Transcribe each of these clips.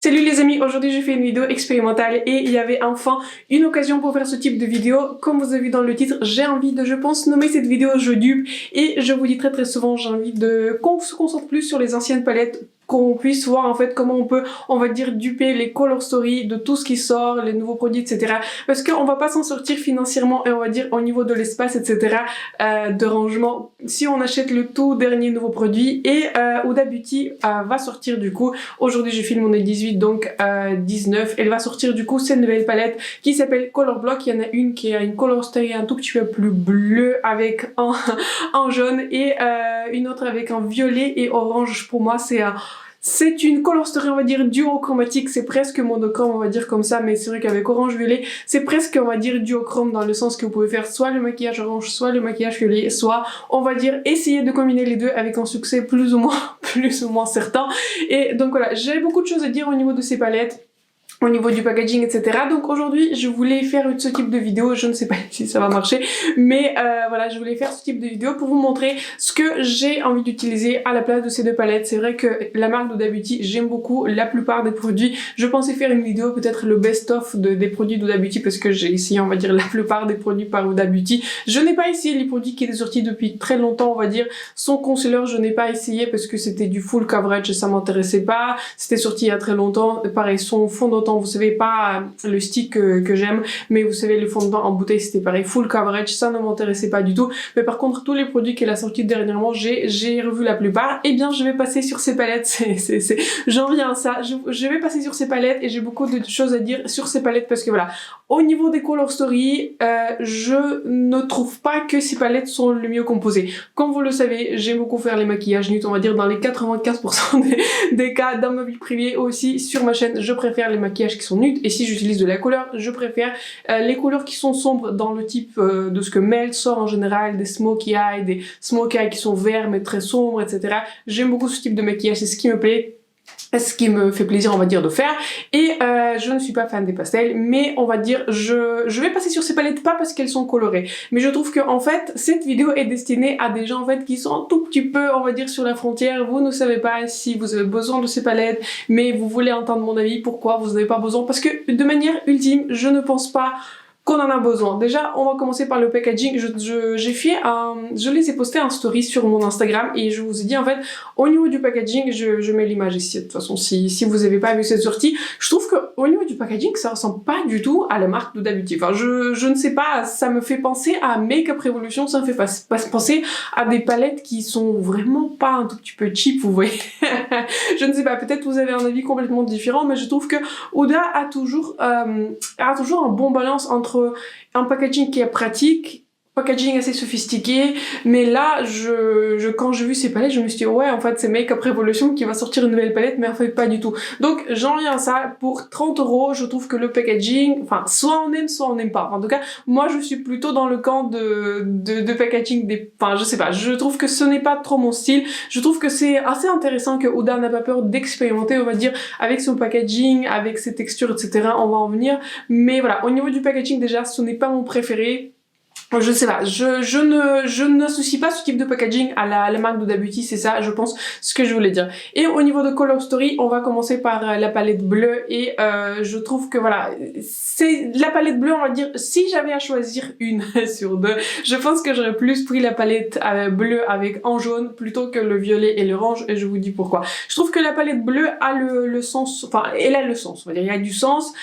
Salut les amis, aujourd'hui j'ai fait une vidéo expérimentale et il y avait enfin une occasion pour faire ce type de vidéo. Comme vous avez vu dans le titre, j'ai envie de, je pense, nommer cette vidéo jeu dupe. Et je vous dis très souvent, j'ai envie de qu'on se concentre plus sur les anciennes palettes, qu'on puisse voir en fait comment on peut, on va dire, duper les color story de tout ce qui sort, les nouveaux produits, etc. Parce qu'on va pas s'en sortir financièrement et on va dire au niveau de l'espace, etc. De rangement. Si on achète le tout dernier nouveau produit et Huda Beauty va sortir du coup, aujourd'hui je filme on est 18 donc 19, elle va sortir du coup cette nouvelle palette qui s'appelle Color Block. Il y en a une qui a une color story un tout petit peu plus bleu avec un jaune et une autre avec un violet et orange. Pour moi c'est une color story, on va dire, duochromatique, c'est presque monochrome, on va dire comme ça, mais c'est vrai qu'avec orange-violet, c'est presque, on va dire, duochrome dans le sens que vous pouvez faire soit le maquillage orange, soit le maquillage violet, soit, on va dire, essayer de combiner les deux avec un succès plus ou moins certain. Et donc voilà, j'ai beaucoup de choses à dire au niveau de ces palettes, au niveau du packaging, etc. Donc aujourd'hui, je voulais faire ce type de vidéo, je ne sais pas si ça va marcher, mais voilà, je voulais faire ce type de vidéo pour vous montrer ce que j'ai envie d'utiliser à la place de ces deux palettes. C'est vrai que la marque d'Huda Beauty, j'aime beaucoup la plupart des produits. Je pensais faire une vidéo, peut-être le best-of des produits d'Huda Beauty, parce que j'ai essayé, on va dire, la plupart des produits par Huda Beauty. Je n'ai pas essayé les produits qui étaient sortis depuis très longtemps, on va dire. Son concealer, je n'ai pas essayé parce que c'était du full coverage et ça m'intéressait pas. C'était sorti il y a très longtemps. Pareil, son fond de teint, vous savez, pas le stick que j'aime, mais vous savez, le fond de teint en bouteille, c'était pareil, full coverage, ça ne m'intéressais pas du tout. Mais par contre, tous les produits qu'elle a sortis dernièrement, j'ai revu la plupart. Et bien, je vais passer sur ces palettes, j'en viens à ça, je vais passer sur ces palettes et j'ai beaucoup de choses à dire sur ces palettes parce que voilà, au niveau des color story, je ne trouve pas que ces palettes sont le mieux composées. Comme vous le savez, j'aime beaucoup faire les maquillages nudes, on va dire dans les 95% des cas dans ma vie privée aussi sur ma chaîne, je préfère les maquillages qui sont nudes et si j'utilise de la couleur, je préfère les couleurs qui sont sombres dans le type de ce que Mel sort en général, des smokey eyes qui sont verts mais très sombres, etc. J'aime beaucoup ce type de maquillage, c'est ce qui me plaît. Ce qui me fait plaisir, on va dire, de faire. Et je ne suis pas fan des pastels, mais on va dire, je vais passer sur ces palettes, pas parce qu'elles sont colorées, mais je trouve que en fait, cette vidéo est destinée à des gens en fait qui sont un tout petit peu, on va dire, sur la frontière. Vous ne savez pas si vous avez besoin de ces palettes, mais vous voulez entendre mon avis. Pourquoi vous n'avez pas besoin? Parce que de manière ultime, je ne pense pas qu'on en a besoin. Déjà, on va commencer par le packaging. Je les ai postés en story sur mon Instagram et je vous ai dit en fait, au niveau du packaging, je mets l'image ici de toute façon si vous avez pas vu cette sortie, je trouve que au niveau du packaging, ça ressemble pas du tout à la marque d'Huda Beauty. Enfin, je ne sais pas, ça me fait penser à Makeup Revolution, ça me fait penser à des palettes qui sont vraiment pas un tout petit peu cheap, vous voyez. Je ne sais pas, peut-être vous avez un avis complètement différent, mais je trouve que Huda a toujours un bon balance entre un packaging qui est pratique, packaging assez sophistiqué, mais là, quand j'ai vu ces palettes, je me suis dit, ouais, en fait, c'est Makeup Revolution qui va sortir une nouvelle palette, mais en fait, pas du tout. Donc, j'en viens à ça. Pour 30 €, je trouve que le packaging, enfin, soit on aime, soit on n'aime pas. En tout cas, moi, je suis plutôt dans le camp de packaging enfin, je sais pas, je trouve que ce n'est pas trop mon style. Je trouve que c'est assez intéressant que Huda n'a pas peur d'expérimenter, on va dire, avec son packaging, avec ses textures, etc. On va en venir. Mais voilà, au niveau du packaging, déjà, ce n'est pas mon préféré. Je sais pas, je n'associe pas ce type de packaging à la marque d'Huda Beauty, c'est ça, je pense, ce que je voulais dire. Et au niveau de Color Story, on va commencer par la palette bleue et je trouve que voilà, c'est la palette bleue, on va dire, si j'avais à choisir une sur deux, je pense que j'aurais plus pris la palette bleue avec en jaune plutôt que le violet et l'orange et je vous dis pourquoi. Je trouve que la palette bleue a le sens, enfin, elle a le sens, on va dire, il y a du sens.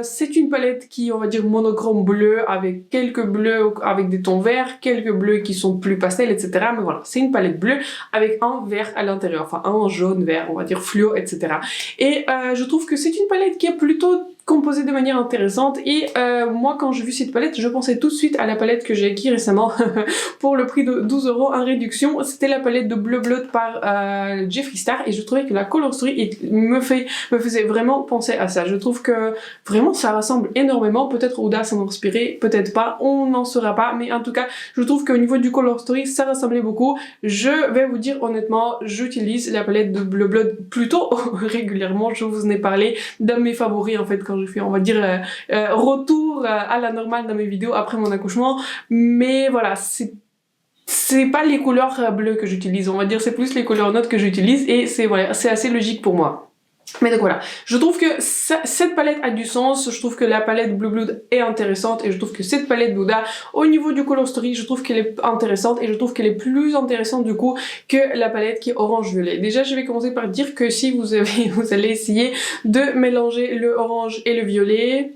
C'est une palette qui, on va dire, monochrome bleu avec quelques bleus avec des tons verts, quelques bleus qui sont plus pastels, etc. Mais voilà, c'est une palette bleue avec un vert à l'intérieur, enfin un jaune vert, on va dire fluo, etc. Et je trouve que c'est une palette qui est plutôt composée de manière intéressante et moi quand j'ai vu cette palette je pensais tout de suite à la palette que j'ai acquis récemment pour le prix de 12 € en réduction. C'était la palette de Bleu Blood par Jeffree Star et je trouvais que la color story me faisait vraiment penser à ça. Je trouve que vraiment ça ressemble énormément. Peut-être Huda s'en a inspiré, peut-être pas, on n'en saura pas, mais en tout cas je trouve qu'au niveau du color story ça ressemblait beaucoup. Je vais vous dire honnêtement, j'utilise la palette de Bleu Blood plutôt régulièrement. Je vous en ai parlé dans mes favoris en fait quand je fais, on va dire, retour à la normale dans mes vidéos après mon accouchement. Mais voilà, c'est pas les couleurs bleues que j'utilise, on va dire, c'est plus les couleurs neutres que j'utilise et c'est voilà, c'est assez logique pour moi. Mais donc voilà, je trouve que cette palette a du sens, je trouve que la palette Blue Blood est intéressante et je trouve que cette palette Buddha, au niveau du Color Story, je trouve qu'elle est intéressante et je trouve qu'elle est plus intéressante du coup que la palette qui est orange-violet. Déjà, je vais commencer par dire que si vous allez essayer de mélanger le orange et le violet,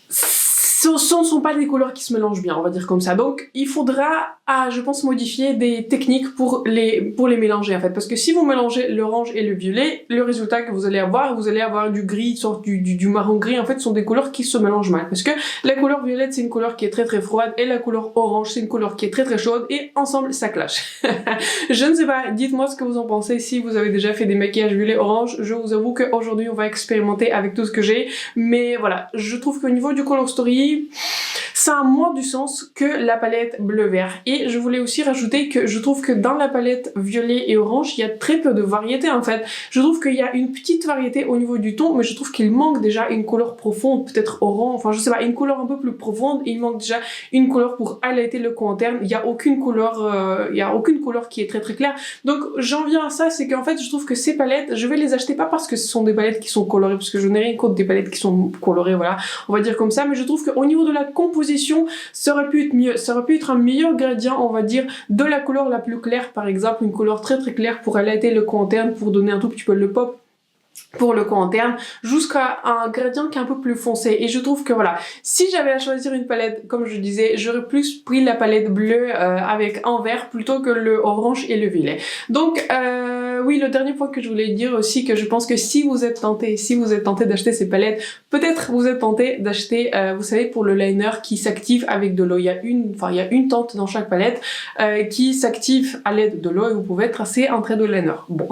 ce ne sont pas des couleurs qui se mélangent bien, on va dire comme ça. Donc, il faudra, je pense, modifier des techniques pour les mélanger, en fait. Parce que si vous mélangez l'orange et le violet, le résultat que vous allez avoir du gris, sorte du marron gris, en fait, sont des couleurs qui se mélangent mal. Parce que la couleur violette, c'est une couleur qui est très très froide, et la couleur orange, c'est une couleur qui est très très chaude, et ensemble, ça clash. Je ne sais pas, dites-moi ce que vous en pensez, si vous avez déjà fait des maquillages violet-orange. Je vous avoue qu'aujourd'hui, on va expérimenter avec tout ce que j'ai. Mais voilà, je trouve qu'au niveau du Color Story, ça a moins du sens que la palette bleu-vert. Et je voulais aussi rajouter que je trouve que dans la palette violet et orange, il y a très peu de variété en fait. Je trouve qu'il y a une petite variété au niveau du ton, mais je trouve qu'il manque déjà une couleur profonde, peut-être orange, enfin je sais pas, une couleur un peu plus profonde, et il manque déjà une couleur pour highlighter le coin interne. Il y a aucune couleur qui est très très claire. Donc j'en viens à ça, c'est qu'en fait je trouve que ces palettes, je vais les acheter pas parce que ce sont des palettes qui sont colorées, parce que je n'ai rien contre des palettes qui sont colorées, voilà, on va dire comme ça, mais je trouve qu'au niveau de la composition, ça aurait pu être mieux, ça aurait pu être un meilleur gradient, on va dire, de la couleur la plus claire, par exemple, une couleur très très claire pour highlighter le coin interne, pour donner un tout petit peu le pop pour le coin interne, jusqu'à un gradient qui est un peu plus foncé. Et je trouve que voilà, si j'avais à choisir une palette, comme je disais, j'aurais plus pris la palette bleue avec un vert plutôt que le orange et le violet. Donc oui, le dernier point que je voulais dire aussi, que je pense que si vous êtes tenté d'acheter ces palettes, peut-être vous êtes tenté d'acheter, vous savez, pour le liner qui s'active avec de l'eau. Il y a une teinte dans chaque palette qui s'active à l'aide de l'eau et vous pouvez tracer un trait de liner. Bon,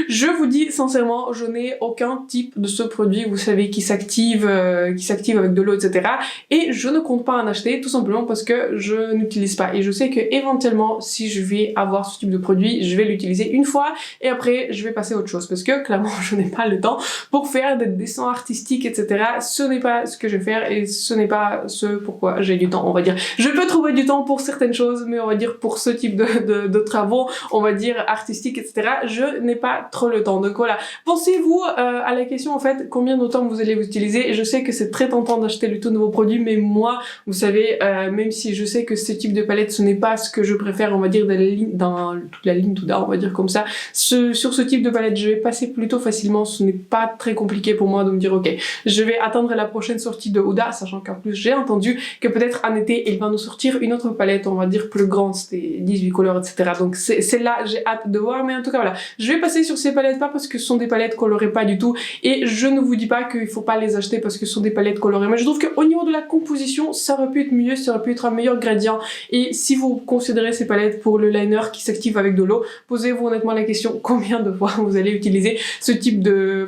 je vous dis sincèrement, je n'ai aucun type de ce produit, vous savez, qui s'active avec de l'eau, etc. Et je ne compte pas en acheter, tout simplement parce que je n'utilise pas. Et je sais que éventuellement, si je vais avoir ce type de produit, je vais l'utiliser une fois et après, je vais passer à autre chose. Parce que clairement, je n'ai pas le temps pour faire des dessins artistiques, etc. Ce n'est pas ce que je vais faire et ce n'est pas ce pourquoi j'ai du temps, on va dire. Je peux trouver du temps pour certaines choses, mais on va dire pour ce type de travaux, on va dire artistiques, etc. Je n'ai pas trop le temps. Donc voilà, pensez-vous à la question en fait, combien de temps vous allez utiliser. Je sais que c'est très tentant d'acheter le tout nouveau produit, mais moi, vous savez, même si je sais que ce type de palette, ce n'est pas ce que je préfère, on va dire, dans toute la ligne tout d'art, on va dire comme ça. Sur ce type de palette, je vais passer plutôt facilement. Ce n'est pas très compliqué pour moi de me dire, ok, je vais attendre la prochaine sortie de Huda, sachant qu'en plus, j'ai entendu que peut-être en été, il va nous sortir une autre palette, on va dire, plus grande, c'était 18 couleurs, etc. Donc celle-là, j'ai hâte de voir, mais en tout cas, voilà. Je vais passer sur ces palettes, pas parce que ce sont des palettes colorées, pas du tout, et je ne vous dis pas qu'il faut pas les acheter parce que ce sont des palettes colorées, mais je trouve qu'au niveau de la composition, ça aurait pu être mieux, ça aurait pu être un meilleur gradient, et si vous considérez ces palettes pour le liner qui s'active avec de l'eau, posez-vous honnêtement la question combien de fois vous allez utiliser ce type de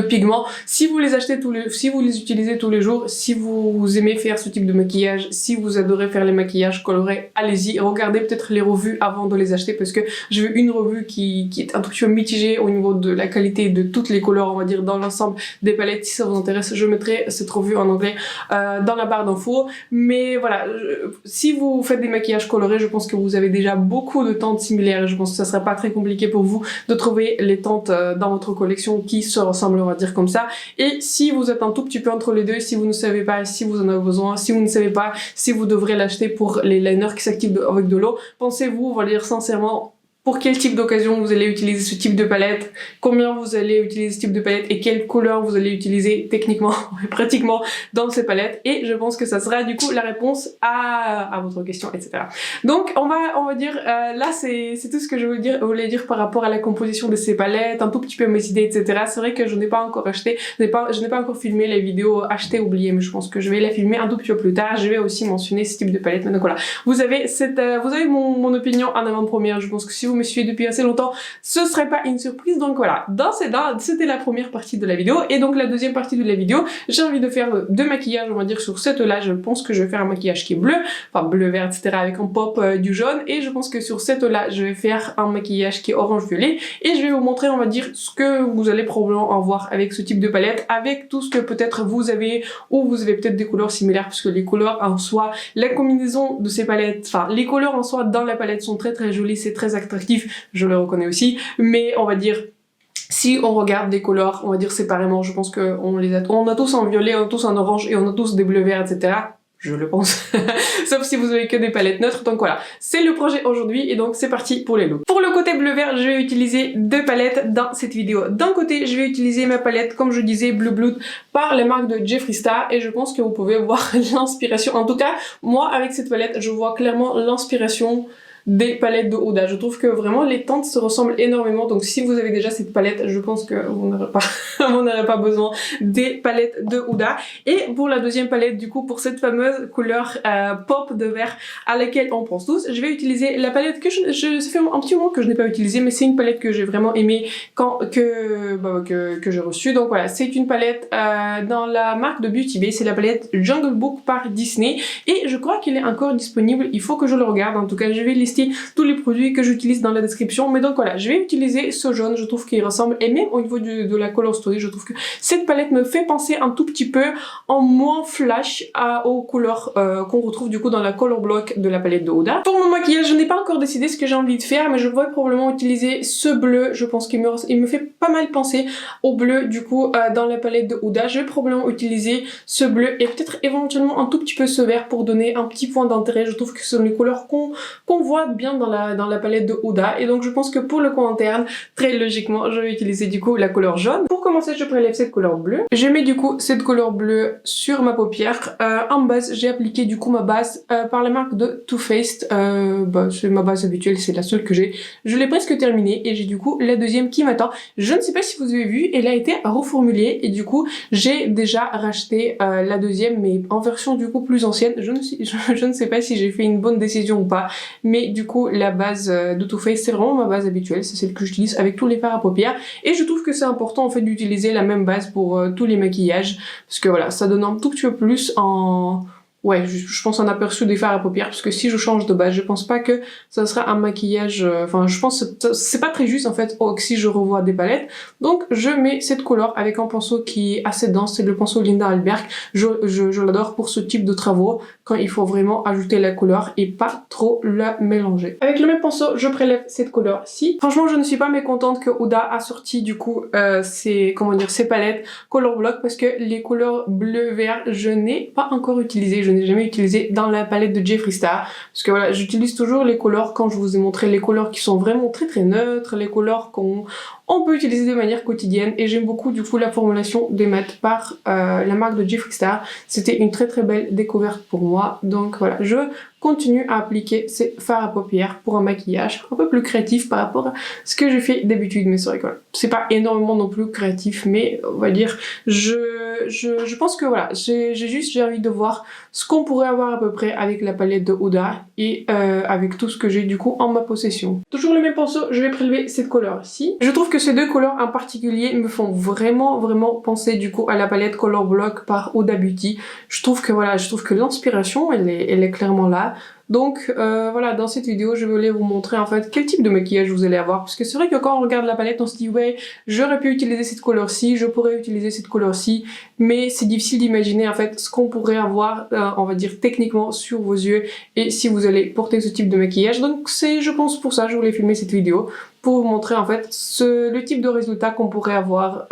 pigment. Si vous les achetez si vous les utilisez tous les jours, si vous aimez faire ce type de maquillage, si vous adorez faire les maquillages colorés, allez-y, regardez peut-être les revues avant de les acheter, parce que j'ai vu une revue qui est un tout petit peu mitigée au niveau de la qualité de toutes les couleurs, on va dire, dans l'ensemble des palettes. Si ça vous intéresse, je mettrai cette revue en anglais dans la barre d'infos. Mais voilà, si vous faites des maquillages colorés, je pense que vous avez déjà beaucoup de teintes similaires. Je pense que ça sera pas très compliqué pour vous de trouver les teintes dans votre collection qui se ressemblent, on va dire comme ça. Et si vous êtes un tout petit peu entre les deux, si vous ne savez pas si vous en avez besoin, si vous ne savez pas si vous devrez l'acheter pour les liners qui s'activent avec de l'eau, pensez-vous, on va dire sincèrement, pour quel type d'occasion vous allez utiliser ce type de palette, combien vous allez utiliser ce type de palette et quelle couleur vous allez utiliser techniquement, pratiquement dans ces palettes. Et je pense que ça sera du coup la réponse à votre question, etc. Donc on va dire, là c'est tout ce que je voulais dire par rapport à la composition de ces palettes, un tout petit peu mes idées, etc. C'est vrai que je n'ai pas encore acheté, je n'ai pas encore filmé les vidéos achetées, oubliées, mais je pense que je vais les filmer un tout petit peu plus tard. Je vais aussi mentionner ce type de palette. Donc voilà, vous avez mon opinion en avant-première. Je pense que si vous me suivez depuis assez longtemps, ce serait pas une surprise. Donc voilà, c'était la première partie de la vidéo, et donc la deuxième partie de la vidéo, j'ai envie de faire deux maquillages, on va dire, sur cette là. Je pense que je vais faire un maquillage qui est bleu, enfin bleu-vert, etc. avec un pop du jaune, et je pense que sur cette là, je vais faire un maquillage qui est orange-violet, et je vais vous montrer, on va dire, ce que vous allez probablement en voir avec ce type de palette, avec tout ce que peut-être vous avez, ou vous avez peut-être des couleurs similaires, parce que les couleurs en soi, la combinaison de ces palettes, enfin les couleurs en soi dans la palette sont très très jolies, c'est très attractif. attractifs, je le reconnais aussi, mais on va dire si on regarde les couleurs, on va dire séparément, je pense qu'on on a tous en violet, on a tous en orange et on a tous des bleus verts, etc. Je le pense. Sauf si vous avez que des palettes neutres. Donc voilà, c'est le projet aujourd'hui et donc c'est parti pour les looks. Pour le côté bleu-vert, je vais utiliser deux palettes dans cette vidéo. D'un côté, je vais utiliser ma palette, comme je disais, Blue Blood par la marque de Jeffree Star et je pense que vous pouvez voir l'inspiration. En tout cas, moi, avec cette palette, je vois clairement l'inspiration des palettes de Huda. Je trouve que vraiment les teintes se ressemblent énormément, donc si vous avez déjà cette palette, je pense que vous n'aurez pas besoin des palettes de Huda. Et pour la deuxième palette, du coup, pour cette fameuse couleur pop de vert à laquelle on pense tous, je vais utiliser la palette que ça fait un petit moment que je n'ai pas utilisée, mais c'est une palette que j'ai vraiment aimée que j'ai reçue. Donc voilà, c'est une palette dans la marque de Beauty Bay, c'est la palette Jungle Book par Disney et je crois qu'elle est encore disponible, il faut que je le regarde. En tout cas, je vais lister tous les produits que j'utilise dans la description, mais donc voilà, je vais utiliser ce jaune, je trouve qu'il ressemble, et même au niveau de la color story, je trouve que cette palette me fait penser un tout petit peu en moins flash aux couleurs qu'on retrouve du coup dans la color block de la palette de Huda. Pour mon maquillage, je n'ai pas encore décidé ce que j'ai envie de faire, mais je vais probablement utiliser ce bleu, je pense qu'il me fait pas mal penser au bleu du coup dans la palette de Huda. Je vais probablement utiliser ce bleu et peut-être éventuellement un tout petit peu ce vert pour donner un petit point d'intérêt. Je trouve que ce sont les couleurs qu'on voit bien dans la palette de Huda et donc je pense que pour le coin interne, très logiquement, je vais utiliser du coup la couleur jaune. Pour commencer, je prélève cette couleur bleue. Je mets du coup cette couleur bleue sur ma paupière. En base, j'ai appliqué du coup ma base par la marque de Too Faced. C'est ma base habituelle, c'est la seule que j'ai. Je l'ai presque terminée et j'ai du coup la deuxième qui m'attend. Je ne sais pas si vous avez vu, elle a été reformulée et du coup j'ai déjà racheté la deuxième mais en version du coup plus ancienne. Je ne sais pas si j'ai fait une bonne décision ou pas, mais du coup la base de Too Faced c'est vraiment ma base habituelle, c'est celle que j'utilise avec tous les fards à paupières et je trouve que c'est important en fait d'utiliser la même base pour tous les maquillages parce que voilà, ça donne un tout petit peu plus en... Ouais, je pense un aperçu des fards à paupières parce que si je change de base, je pense pas que ça sera un maquillage... Enfin, je pense que c'est pas très juste en fait si je revois des palettes. Donc, je mets cette couleur avec un pinceau qui est assez dense, c'est le pinceau Linda Albert. Je l'adore pour ce type de travaux quand il faut vraiment ajouter la couleur et pas trop la mélanger. Avec le même pinceau, je prélève cette couleur-ci. Franchement, je ne suis pas mécontente que Huda a sorti du coup ces palettes Color Block parce que les couleurs bleu-vert, je n'ai pas encore utilisé. Je n'ai jamais utilisé dans la palette de Jeffree Star parce que voilà, j'utilise toujours les couleurs quand je vous ai montré les couleurs qui sont vraiment très très neutres, les couleurs qu'on peut utiliser de manière quotidienne et j'aime beaucoup du coup la formulation des mats par la marque de Jeffree Star. C'était une très très belle découverte pour moi, donc voilà, je continue à appliquer ces fards à paupières pour un maquillage un peu plus créatif par rapport à ce que je fais d'habitude, mais c'est vrai que voilà, c'est pas énormément non plus créatif, mais on va dire je pense que voilà, j'ai envie de voir ce qu'on pourrait avoir à peu près avec la palette de Huda et avec tout ce que j'ai du coup en ma possession. Toujours le même pinceau, je vais prélever cette couleur-ci. Je trouve que ces deux couleurs en particulier me font vraiment penser du coup à la palette Color Block par Huda Beauty. Je trouve que l'inspiration elle est clairement là. Donc voilà, dans cette vidéo je voulais vous montrer en fait quel type de maquillage vous allez avoir parce que c'est vrai que quand on regarde la palette on se dit ouais, j'aurais pu utiliser cette couleur-ci, je pourrais utiliser cette couleur-ci, mais c'est difficile d'imaginer en fait ce qu'on pourrait avoir on va dire techniquement sur vos yeux et si vous allez porter ce type de maquillage. Donc c'est je pense pour ça que je voulais filmer cette vidéo, pour vous montrer en fait le type de résultat qu'on pourrait avoir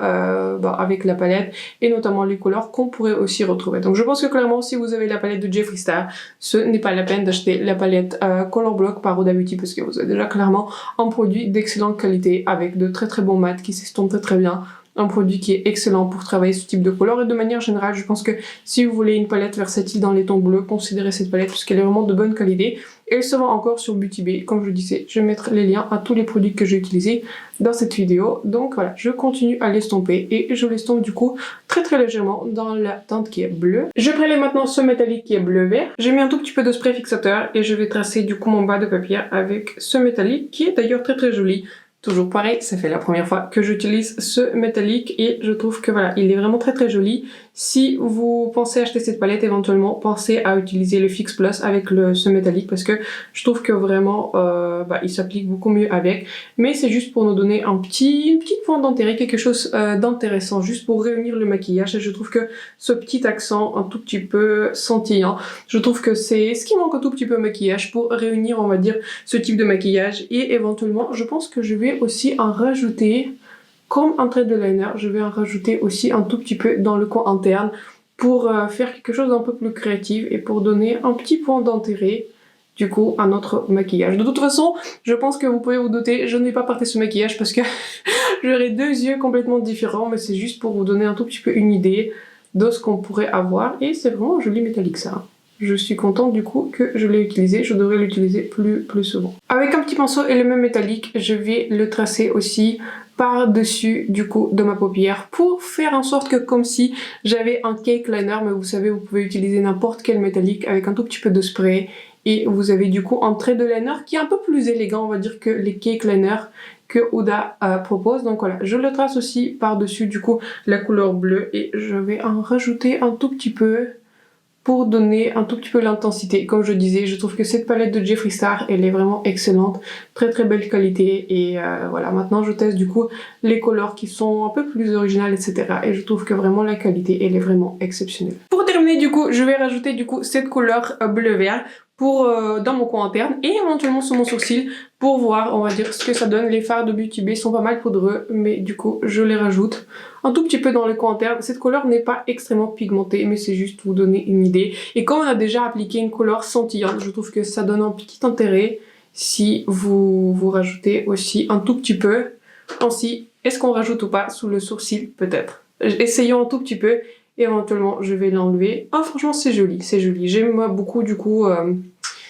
avec la palette et notamment les couleurs qu'on pourrait aussi retrouver. Donc je pense que clairement si vous avez la palette de Jeffree Star, ce n'est pas la peine d'acheter la palette Color Block par Huda Beauty parce que vous avez déjà clairement un produit d'excellente qualité avec de très bons mats qui s'estompent très bien. Un produit qui est excellent pour travailler ce type de couleur et de manière générale je pense que si vous voulez une palette versatile dans les tons bleus, considérez cette palette parce qu'elle est vraiment de bonne qualité. Elle se vend encore sur Beauty Bay, comme je le disais, je vais mettre les liens à tous les produits que j'ai utilisés dans cette vidéo. Donc voilà, je continue à l'estomper et je l'estompe du coup très légèrement dans la teinte qui est bleue. Je prélève maintenant ce métallique qui est bleu-vert. J'ai mis un tout petit peu de spray fixateur et je vais tracer du coup mon bas de paupière avec ce métallique qui est d'ailleurs très joli. Toujours pareil, ça fait la première fois que j'utilise ce métallique et je trouve que voilà, il est vraiment très joli. Si vous pensez acheter cette palette, éventuellement, pensez à utiliser le Fix Plus avec ce métallique parce que je trouve que vraiment, il s'applique beaucoup mieux avec. Mais c'est juste pour nous donner une petite pointe d'intérêt, quelque chose d'intéressant, juste pour réunir le maquillage. Et je trouve que ce petit accent un tout petit peu scintillant, je trouve que c'est ce qui manque un tout petit peu au maquillage pour réunir, on va dire, ce type de maquillage. Et éventuellement, je pense que je vais aussi en rajouter... Comme un trait de liner, je vais en rajouter aussi un tout petit peu dans le coin interne pour faire quelque chose d'un peu plus créatif et pour donner un petit point d'intérêt du coup à notre maquillage. De toute façon, je pense que vous pouvez vous douter, je ne vais pas porter ce maquillage parce que j'aurai deux yeux complètement différents, mais c'est juste pour vous donner un tout petit peu une idée de ce qu'on pourrait avoir et c'est vraiment joli métallique ça. Je suis contente du coup que je l'ai utilisé, je devrais l'utiliser plus souvent. Avec un petit pinceau et le même métallique, je vais le tracer aussi par-dessus du coup de ma paupière pour faire en sorte que comme si j'avais un cake liner, mais vous savez vous pouvez utiliser n'importe quel métallique avec un tout petit peu de spray et vous avez du coup un trait de liner qui est un peu plus élégant on va dire que les cake liners que Huda propose. Donc voilà, je le trace aussi par-dessus du coup la couleur bleue et je vais en rajouter un tout petit peu pour donner un tout petit peu l'intensité. Comme je disais, je trouve que cette palette de Jeffree Star, elle est vraiment excellente, très belle qualité et voilà, maintenant je teste du coup les couleurs qui sont un peu plus originales etc. et je trouve que vraiment la qualité, elle est vraiment exceptionnelle. Pour terminer du coup, je vais rajouter du coup cette couleur bleu-vert pour dans mon coin interne et éventuellement sur mon sourcil pour voir, on va dire, ce que ça donne. Les fards de Beauty Bay sont pas mal poudreux, mais du coup, je les rajoute un tout petit peu dans le coin interne. Cette couleur n'est pas extrêmement pigmentée, mais c'est juste pour vous donner une idée. Et comme on a déjà appliqué une couleur scintillante, je trouve que ça donne un petit intérêt si vous rajoutez aussi un tout petit peu. Ainsi, est-ce qu'on rajoute ou pas sous le sourcil? Peut-être. Essayons un tout petit peu. Éventuellement, je vais l'enlever. Oh, franchement, c'est joli, c'est joli. J'aime beaucoup, du coup,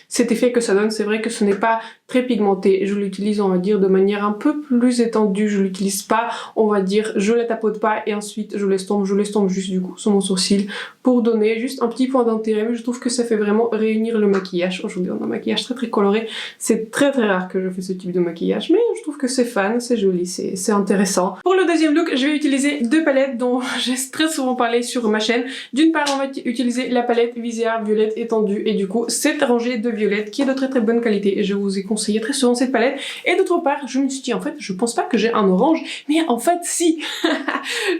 cet effet que ça donne. C'est vrai que ce n'est pas très pigmenté. Je l'utilise, on va dire, de manière un peu plus étendue. Je l'utilise pas, on va dire, je la tapote pas et ensuite je l'estompe juste, du coup, sur mon sourcil pour donner juste un petit point d'intérêt. Mais je trouve que ça fait vraiment réunir le maquillage. Aujourd'hui, on a un maquillage très coloré. C'est très rare que je fais ce type de maquillage, mais je trouve que c'est fun, c'est joli, c'est intéressant. Pour le deuxième look, je vais utiliser deux palettes dont j'ai très souvent parlé sur ma chaîne. D'une part, on va utiliser la palette Viséart Violette étendue et du coup, cette rangée de violettes qui est de très bonne qualité et je vous ai conseillé très souvent cette palette. Et d'autre part, je me suis dit, en fait, je pense pas que j'ai un orange, mais en fait, si.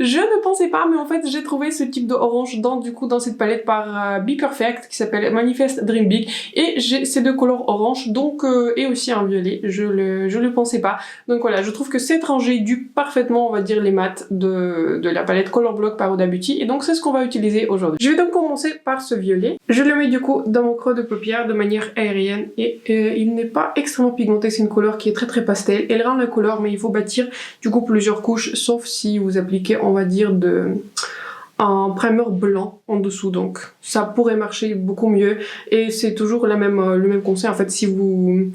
Je ne pensais pas, mais en fait, j'ai trouvé ce type d'orange dans cette palette par Be Perfect qui s'appelle Manifest Dream Big et j'ai ces deux couleurs orange donc et aussi un violet, je le pensais pas. Donc voilà, je trouve que cette rangée dupe parfaitement, on va dire, les mats de la palette Color Block par Huda Beauty et donc c'est ce qu'on va utiliser aujourd'hui. Je vais donc commencer par ce violet. Je le mets du coup dans mon creux de paupière de manière aérienne et il n'est pas extrêmement pigmenté, c'est une couleur qui est très pastel. Elle rend la couleur mais il faut bâtir du coup plusieurs couches sauf si vous appliquez, on va dire, un primer blanc en dessous, donc ça pourrait marcher beaucoup mieux et c'est toujours le même conseil en fait. Si vous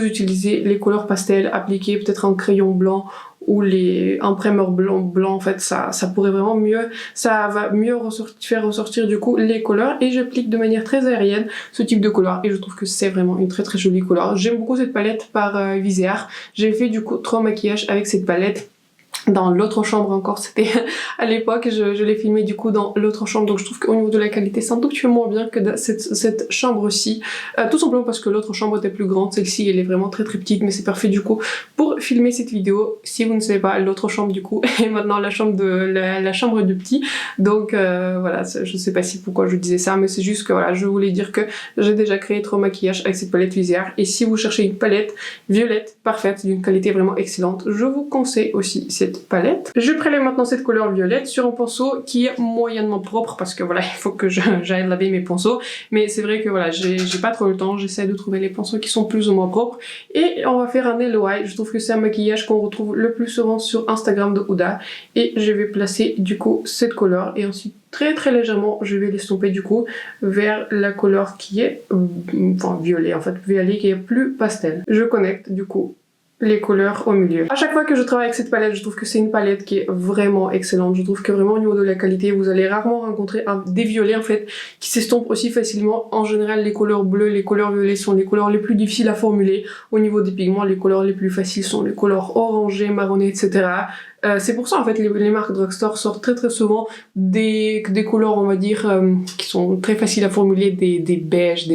utilisez les couleurs pastel, appliquez peut-être un crayon blanc ou un primer blanc en fait, ça pourrait vraiment mieux, ça va mieux faire ressortir du coup les couleurs et j'applique de manière très aérienne ce type de couleur et je trouve que c'est vraiment une très jolie couleur. J'aime beaucoup cette palette par Viséart. J'ai fait du coup 3 maquillages avec cette palette dans l'autre chambre encore, c'était à l'époque, je l'ai filmé du coup dans l'autre chambre, donc je trouve qu'au niveau de la qualité c'est un tout petit peu moins bien que cette chambre-ci, tout simplement parce que l'autre chambre était plus grande, celle-ci elle est vraiment très petite, mais c'est parfait du coup pour filmer cette vidéo. Si vous ne savez pas, l'autre chambre du coup est maintenant la chambre du petit, donc voilà, je sais pas si pourquoi je disais ça, mais c'est juste que voilà, je voulais dire que j'ai déjà créé 3 maquillages avec cette palette Viséart, et si vous cherchez une palette violette parfaite, d'une qualité vraiment excellente, je vous conseille aussi cette palette. Je prélève maintenant cette couleur violette sur un pinceau qui est moyennement propre parce que voilà, il faut que j'aille laver mes pinceaux, mais c'est vrai que voilà, j'ai pas trop le temps, j'essaie de trouver les pinceaux qui sont plus ou moins propres et on va faire un LOI. Je trouve que c'est un maquillage qu'on retrouve le plus souvent sur Instagram de Huda et je vais placer du coup cette couleur et ensuite très légèrement je vais l'estomper du coup vers la couleur qui est violet en fait, violet qui est plus pastel. Je connecte du coup les couleurs au milieu. À chaque fois que je travaille avec cette palette, je trouve que c'est une palette qui est vraiment excellente. Je trouve que vraiment au niveau de la qualité, vous allez rarement rencontrer des violets en fait qui s'estompent aussi facilement. En général, les couleurs bleues, les couleurs violets sont les couleurs les plus difficiles à formuler. Au niveau des pigments, les couleurs les plus faciles sont les couleurs orangées, marronnées, etc. C'est pour ça en fait les marques drugstore sortent très souvent des couleurs on va dire qui sont très faciles à formuler, des beiges,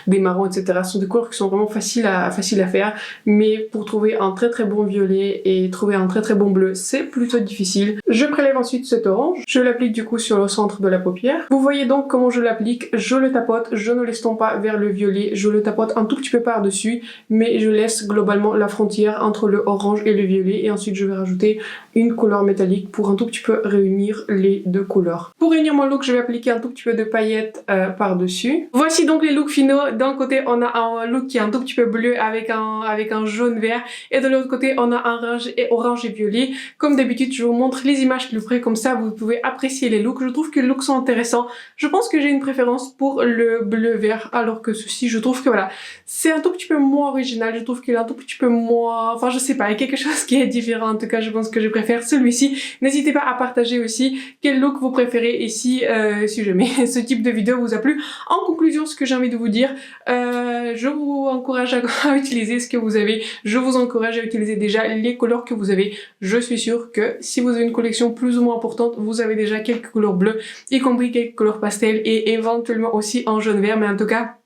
des marrons, etc. Ce sont des couleurs qui sont vraiment faciles à faire, mais pour trouver un très bon violet et trouver un très bon bleu, c'est plutôt difficile. Je prélève ensuite cet orange, je l'applique du coup sur le centre de la paupière. Vous voyez donc comment je l'applique, je le tapote, je ne l'estompe pas vers le violet, je le tapote un tout petit peu par dessus, mais je laisse globalement la frontière entre le orange et le violet, et ensuite je vais rajouter une couleur métallique pour un tout petit peu réunir les deux couleurs. Pour réunir mon look, je vais appliquer un tout petit peu de paillettes par-dessus. Voici donc les looks finaux. D'un côté, on a un look qui est un tout petit peu bleu avec un jaune vert, et de l'autre côté, on a un orange et violet. Comme d'habitude, je vous montre les images plus près, comme ça vous pouvez apprécier les looks. Je trouve que les looks sont intéressants. Je pense que j'ai une préférence pour le bleu-vert, alors que ceci, je trouve que voilà, c'est un tout petit peu moins original. Je trouve qu'il est un tout petit peu moins... Enfin, je sais pas, il y a quelque chose qui est différent. En tout cas, je pense que je préfère celui-ci. N'hésitez pas à partager aussi quel look vous préférez et si jamais ce type de vidéo vous a plu. En conclusion, ce que j'ai envie de vous dire, je vous encourage à utiliser ce que vous avez. Je vous encourage à utiliser déjà les couleurs que vous avez. Je suis sûre que si vous avez une collection plus ou moins importante, vous avez déjà quelques couleurs bleues, y compris quelques couleurs pastel et éventuellement aussi en jaune vert, mais en tout cas,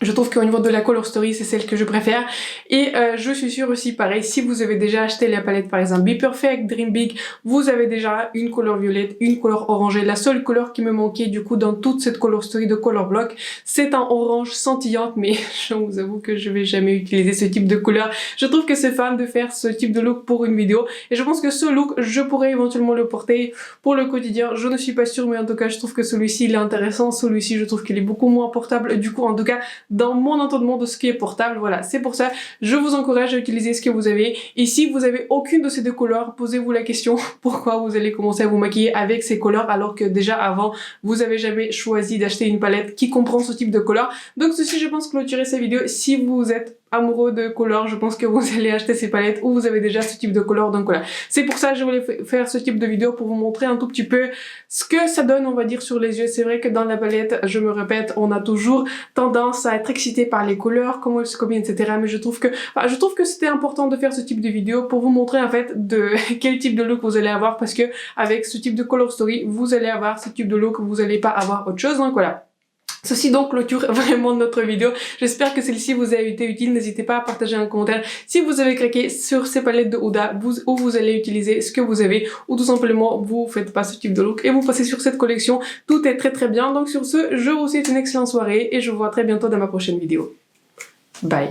je trouve qu'au niveau de la Color Story, c'est celle que je préfère. Et je suis sûre aussi, pareil, si vous avez déjà acheté la palette, par exemple, Be Perfect, Dream Big, vous avez déjà une couleur violette, une couleur orangée. La seule couleur qui me manquait, du coup, dans toute cette Color Story de Color Block, c'est un orange scintillante, mais je vous avoue que je vais jamais utiliser ce type de couleur. Je trouve que c'est fun de faire ce type de look pour une vidéo. Et je pense que ce look, je pourrais éventuellement le porter pour le quotidien. Je ne suis pas sûre, mais en tout cas, je trouve que celui-ci, il est intéressant. Celui-ci, je trouve qu'il est beaucoup moins portable. Du coup, en tout cas, dans mon entendement de ce qui est portable, voilà, c'est pour ça, je vous encourage à utiliser ce que vous avez. Et si vous avez aucune de ces deux couleurs, posez-vous la question pourquoi vous allez commencer à vous maquiller avec ces couleurs alors que déjà avant, vous avez jamais choisi d'acheter une palette qui comprend ce type de couleur. Donc ceci, je pense clôturer cette vidéo. Si vous êtes amoureux de couleurs, je pense que vous allez acheter ces palettes ou vous avez déjà ce type de couleur, donc voilà. C'est pour ça que je voulais faire ce type de vidéo pour vous montrer un tout petit peu ce que ça donne, on va dire, sur les yeux. C'est vrai que dans la palette, je me répète, on a toujours tendance à être excité par les couleurs, comment elles se combinent, etc. Mais je trouve que c'était important de faire ce type de vidéo pour vous montrer en fait de quel type de look vous allez avoir, parce que avec ce type de color story, vous allez avoir ce type de look, vous allez pas avoir autre chose, donc voilà. Ceci donc clôture vraiment notre vidéo. J'espère que celle-ci vous a été utile. N'hésitez pas à partager un commentaire si vous avez craqué sur ces palettes de Huda, où vous allez utiliser ce que vous avez, ou tout simplement vous faites pas ce type de look et vous passez sur cette collection. Tout est très bien. Donc sur ce, je vous souhaite une excellente soirée et je vous vois très bientôt dans ma prochaine vidéo. Bye.